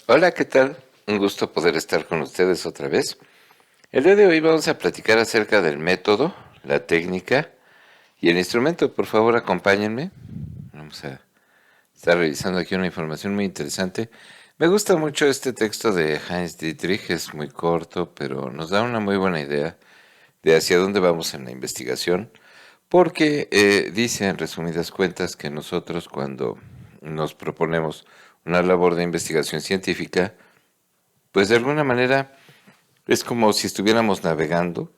Hola, ¿qué tal? Un gusto poder estar con ustedes otra vez. El día de hoy vamos a platicar acerca del método, la técnica y el instrumento. Por favor, acompáñenme. Vamos a estar revisando aquí una información muy interesante. Me gusta mucho este texto de Heinz Dietrich, es muy corto, pero nos da una muy buena idea de hacia dónde vamos en la investigación, porque dice en resumidas cuentas que nosotros cuando nos proponemos una labor de investigación científica, pues de alguna manera es como si estuviéramos navegando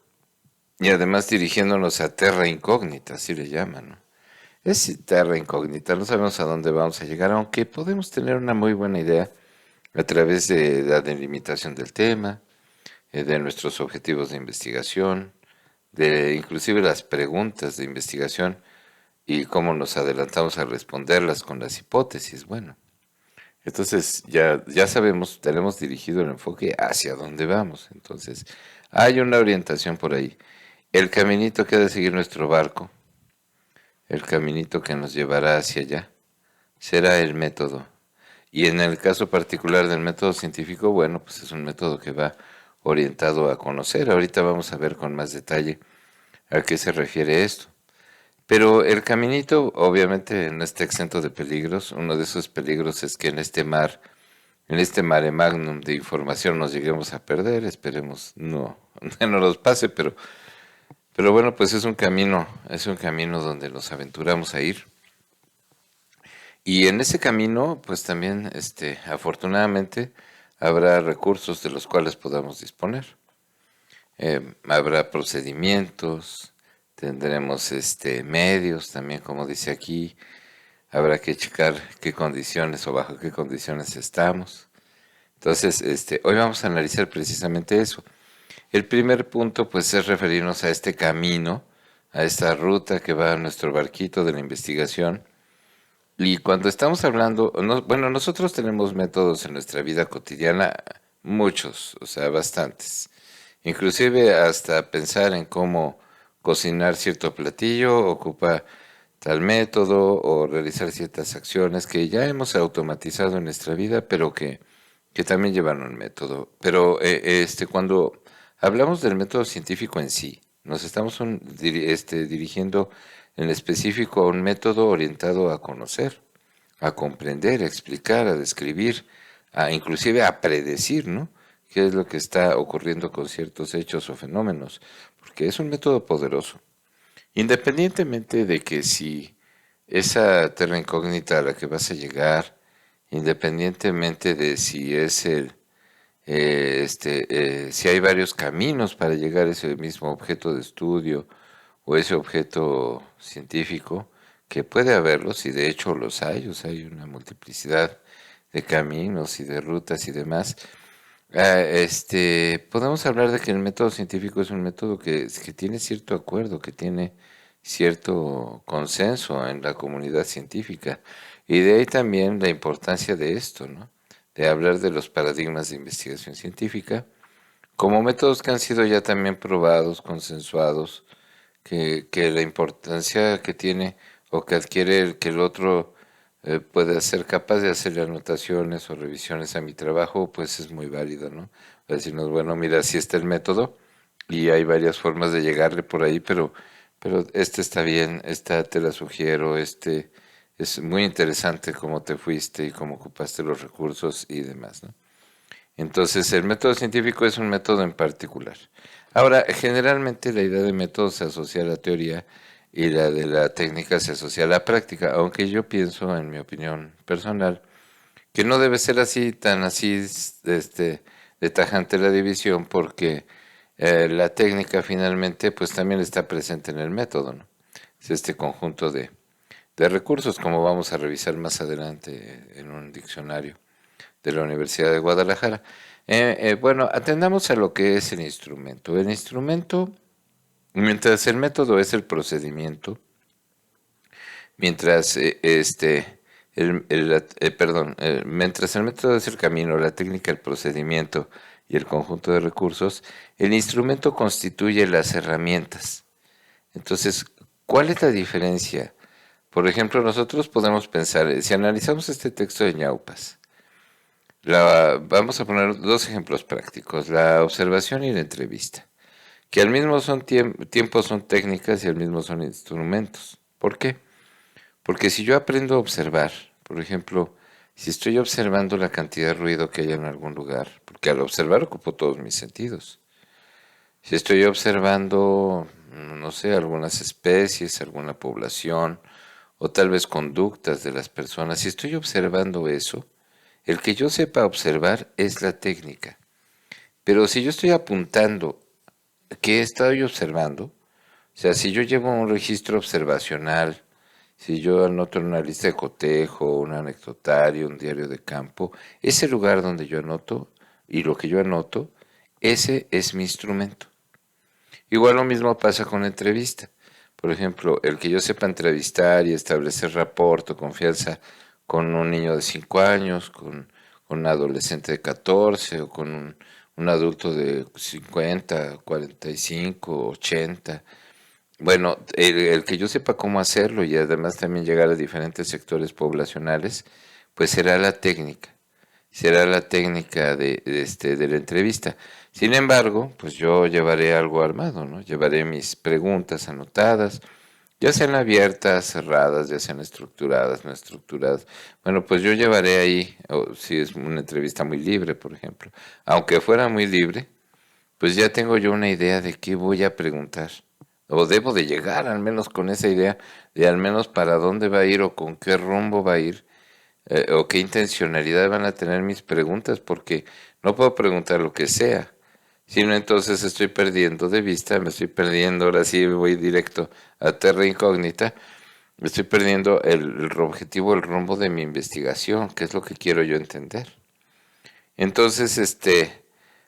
y además dirigiéndonos a terra incógnita, así le llaman, ¿no? Es terra incógnita, no sabemos a dónde vamos a llegar, aunque podemos tener una muy buena idea a través de la delimitación del tema, de nuestros objetivos de investigación, de inclusive las preguntas de investigación y cómo nos adelantamos a responderlas con las hipótesis. Bueno, entonces ya sabemos, tenemos dirigido el enfoque hacia dónde vamos. Entonces, hay una orientación por ahí. El caminito que ha de seguir nuestro barco, el caminito que nos llevará hacia allá, será el método. Y en el caso particular del método científico, bueno, pues es un método que va orientado a conocer. Ahorita vamos a ver con más detalle a qué se refiere esto. Pero el caminito obviamente no está exento de peligros. Uno de esos peligros es que en este mare magnum de información nos lleguemos a perder, esperemos no nos pase, pero bueno, pues es un camino donde nos aventuramos a ir. Y en ese camino, pues también, afortunadamente, habrá recursos de los cuales podamos disponer. Habrá procedimientos, tendremos medios también, como dice aquí, habrá que checar qué condiciones o bajo qué condiciones estamos. Entonces, hoy vamos a analizar precisamente eso. El primer punto, pues, es referirnos a este camino, a esta ruta que va a nuestro barquito de la investigación. Y cuando estamos hablando, bueno, nosotros tenemos métodos en nuestra vida cotidiana, muchos, o sea, bastantes. Inclusive hasta pensar en cómo cocinar cierto platillo ocupa tal método o realizar ciertas acciones que ya hemos automatizado en nuestra vida, pero que también llevan un método. Pero cuando hablamos del método científico en sí, nos estamos dirigiendo en específico a un método orientado a conocer, a comprender, a explicar, a describir, a inclusive a predecir, ¿no? ¿Qué es lo que está ocurriendo con ciertos hechos o fenómenos? Porque es un método poderoso. Independientemente de que si esa terra incógnita a la que vas a llegar, independientemente de si es si hay varios caminos para llegar a ese mismo objeto de estudio o ese objeto científico, que puede haberlos y de hecho los hay, o sea, hay una multiplicidad de caminos y de rutas y demás. Podemos hablar de que el método científico es un método que tiene cierto acuerdo, que tiene cierto consenso en la comunidad científica. Y de ahí también la importancia de esto, ¿no? De hablar de los paradigmas de investigación científica como métodos que han sido ya también probados, consensuados, que la importancia que tiene o que adquiere el que el otro pueda ser capaz de hacer anotaciones o revisiones a mi trabajo, pues es muy válido, ¿no? Decirnos, bueno, mira, así está el método y hay varias formas de llegarle por ahí, pero este está bien, esta te la sugiero, es muy interesante cómo te fuiste y cómo ocupaste los recursos y demás, ¿no? Entonces, el método científico es un método en particular. Ahora, generalmente la idea de método se asocia a la teoría y la de la técnica se asocia a la práctica, aunque yo pienso, en mi opinión personal, que no debe ser así, tan así, de tajante la división, porque la técnica finalmente, pues también está presente en el método, ¿no? Es este conjunto de recursos, como vamos a revisar más adelante en un diccionario de la Universidad de Guadalajara. Bueno, atendamos a lo que es el instrumento. El instrumento, mientras el método es el procedimiento, mientras mientras el método es el camino, la técnica, el procedimiento y el conjunto de recursos, el instrumento constituye las herramientas. Entonces, ¿cuál es la diferencia? Por ejemplo, nosotros podemos pensar, si analizamos este texto de Ñaupas, Vamos a poner dos ejemplos prácticos, la observación y la entrevista, que al mismo tiempo son técnicas y al mismo son instrumentos. ¿Por qué? Porque si yo aprendo a observar, por ejemplo, si estoy observando la cantidad de ruido que hay en algún lugar, porque al observar ocupo todos mis sentidos. Si estoy observando, no sé, algunas especies, alguna población, o tal vez conductas de las personas, si estoy observando eso, el que yo sepa observar es la técnica. Pero si yo estoy apuntando qué estoy observando, o sea, si yo llevo un registro observacional, si yo anoto en una lista de cotejo, un anecdotario, un diario de campo, ese lugar donde yo anoto y lo que yo anoto, ese es mi instrumento. Igual lo mismo pasa con la entrevista. Por ejemplo, el que yo sepa entrevistar y establecer rapport o confianza con un niño de 5 años, con un adolescente de 14 o con un adulto de 50, 45, 80. Bueno, el que yo sepa cómo hacerlo y además también llegar a diferentes sectores poblacionales, pues será la técnica de la entrevista. Sin embargo, pues yo llevaré algo armado, ¿no? Llevaré mis preguntas anotadas, ya sean abiertas, cerradas, ya sean estructuradas, no estructuradas. Bueno, pues yo llevaré ahí, o si es una entrevista muy libre, por ejemplo, aunque fuera muy libre, pues ya tengo yo una idea de qué voy a preguntar. O debo de llegar al menos con esa idea de al menos para dónde va a ir o con qué rumbo va a ir o qué intencionalidad van a tener mis preguntas, porque no puedo preguntar lo que sea, sino entonces estoy perdiendo de vista, me estoy perdiendo, ahora sí voy directo a terra incógnita, me estoy perdiendo el objetivo, el rumbo de mi investigación, que es lo que quiero yo entender. Entonces,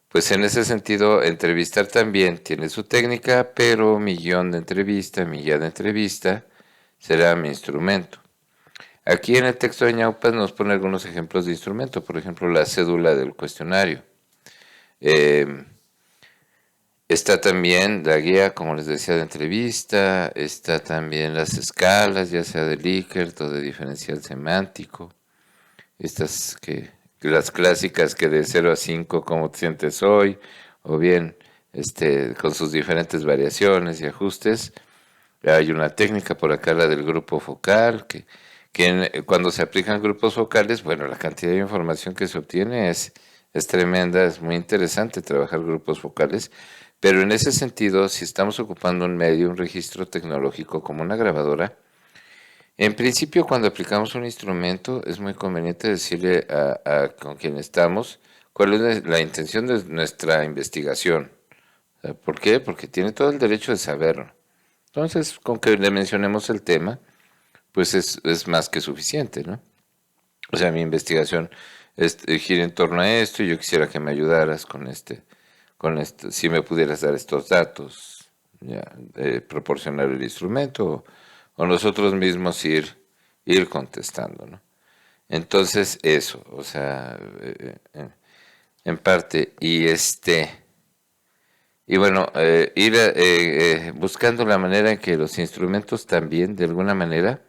pues en ese sentido, entrevistar también tiene su técnica, pero mi guión de entrevista, mi guía de entrevista, será mi instrumento. Aquí en el texto de Ñaupas nos pone algunos ejemplos de instrumento, por ejemplo, la cédula del cuestionario. Eh, Está también la guía, como les decía, de entrevista, está también las escalas, ya sea de Likert o de diferencial semántico, estas las clásicas que de 0 a 5, ¿cómo te sientes hoy? O bien, con sus diferentes variaciones y ajustes. Hay una técnica por acá, la del grupo focal, cuando se aplican grupos focales, bueno, la cantidad de información que se obtiene es tremenda, es muy interesante trabajar grupos focales, pero en ese sentido, si estamos ocupando un medio, un registro tecnológico como una grabadora, en principio cuando aplicamos un instrumento es muy conveniente decirle con quien estamos cuál es la intención de nuestra investigación. ¿Por qué? Porque tiene todo el derecho de saberlo. Entonces, con que le mencionemos el tema, pues es más que suficiente, ¿no? O sea, mi investigación gira en torno a esto y yo quisiera que me ayudaras con esto, si me pudieras dar estos datos, ya, proporcionar el instrumento o nosotros mismos ir contestando, ¿no? Entonces, eso, o sea, en parte, y bueno, ir buscando la manera en que los instrumentos también, de alguna manera,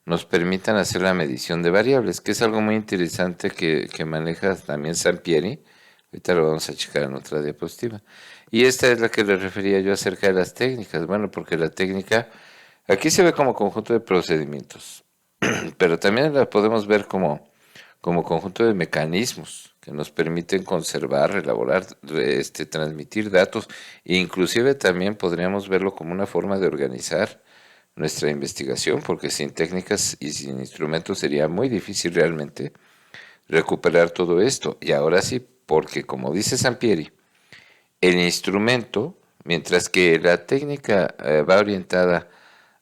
nos permitan hacer la medición de variables, que es algo muy interesante que maneja también Sampieri. Ahorita lo vamos a checar en otra diapositiva. Y esta es la que le refería yo acerca de las técnicas. Bueno, porque la técnica aquí se ve como conjunto de procedimientos, pero también la podemos ver como conjunto de mecanismos que nos permiten conservar, elaborar, transmitir datos e inclusive también podríamos verlo como una forma de organizar nuestra investigación, porque sin técnicas y sin instrumentos sería muy difícil realmente recuperar todo esto. Y ahora sí, porque como dice Sampieri, el instrumento, mientras que la técnica va orientada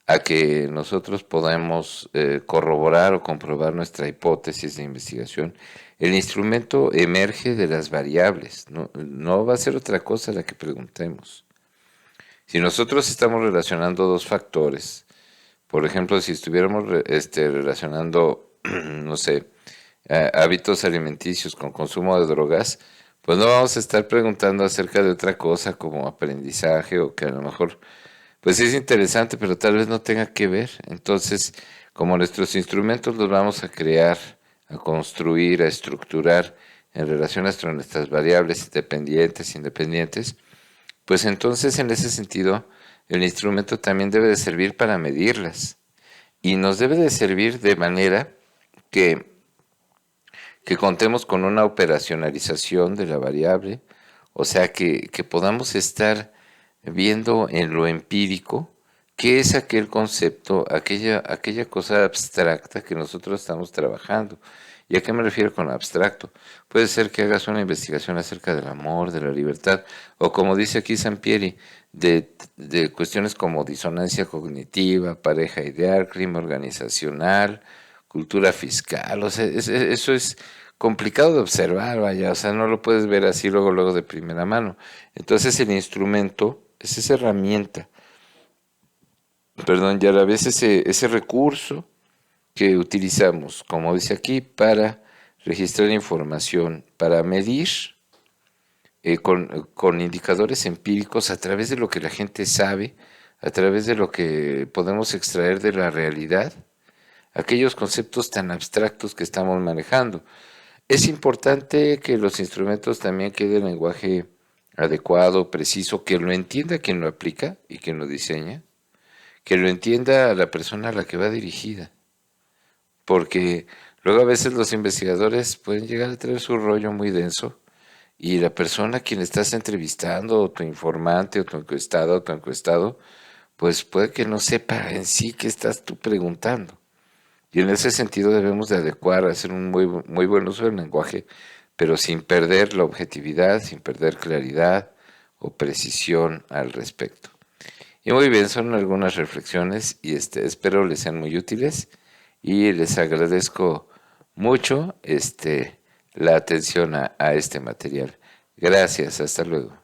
a que nosotros podamos corroborar o comprobar nuestra hipótesis de investigación, el instrumento emerge de las variables, no va a ser otra cosa la que preguntemos. Si nosotros estamos relacionando dos factores, por ejemplo, si estuviéramos relacionando, no sé, hábitos alimenticios con consumo de drogas, pues no vamos a estar preguntando acerca de otra cosa como aprendizaje o que a lo mejor, pues es interesante, pero tal vez no tenga que ver. Entonces, como nuestros instrumentos los vamos a crear, a construir, a estructurar en relación a nuestras variables dependientes, independientes, pues entonces en ese sentido el instrumento también debe de servir para medirlas y nos debe de servir de manera que, que contemos con una operacionalización de la variable, o sea que podamos estar viendo en lo empírico qué es aquel concepto, aquella cosa abstracta que nosotros estamos trabajando. ¿Y a qué me refiero con abstracto? Puede ser que hagas una investigación acerca del amor, de la libertad, o como dice aquí Sampieri, de cuestiones como disonancia cognitiva, pareja ideal, crimen organizacional, cultura fiscal. O sea, eso es complicado de observar, vaya, o sea, no lo puedes ver así luego de primera mano. Entonces el instrumento es esa herramienta, perdón, y a la vez ese recurso que utilizamos, como dice aquí, para registrar información, para medir con indicadores empíricos a través de lo que la gente sabe, a través de lo que podemos extraer de la realidad, aquellos conceptos tan abstractos que estamos manejando. Es importante que los instrumentos también queden en lenguaje adecuado, preciso, que lo entienda quien lo aplica y quien lo diseña, que lo entienda la persona a la que va dirigida, porque luego a veces los investigadores pueden llegar a tener su rollo muy denso y la persona a quien estás entrevistando, o tu informante, o tu encuestado, o tu encuestado, pues puede que no sepa en sí qué estás tú preguntando. Y en ese sentido debemos de adecuar, hacer un muy buen uso del lenguaje, pero sin perder la objetividad, sin perder claridad o precisión al respecto. Y muy bien, son algunas reflexiones y espero les sean muy útiles y les agradezco mucho la atención a este material. Gracias, hasta luego.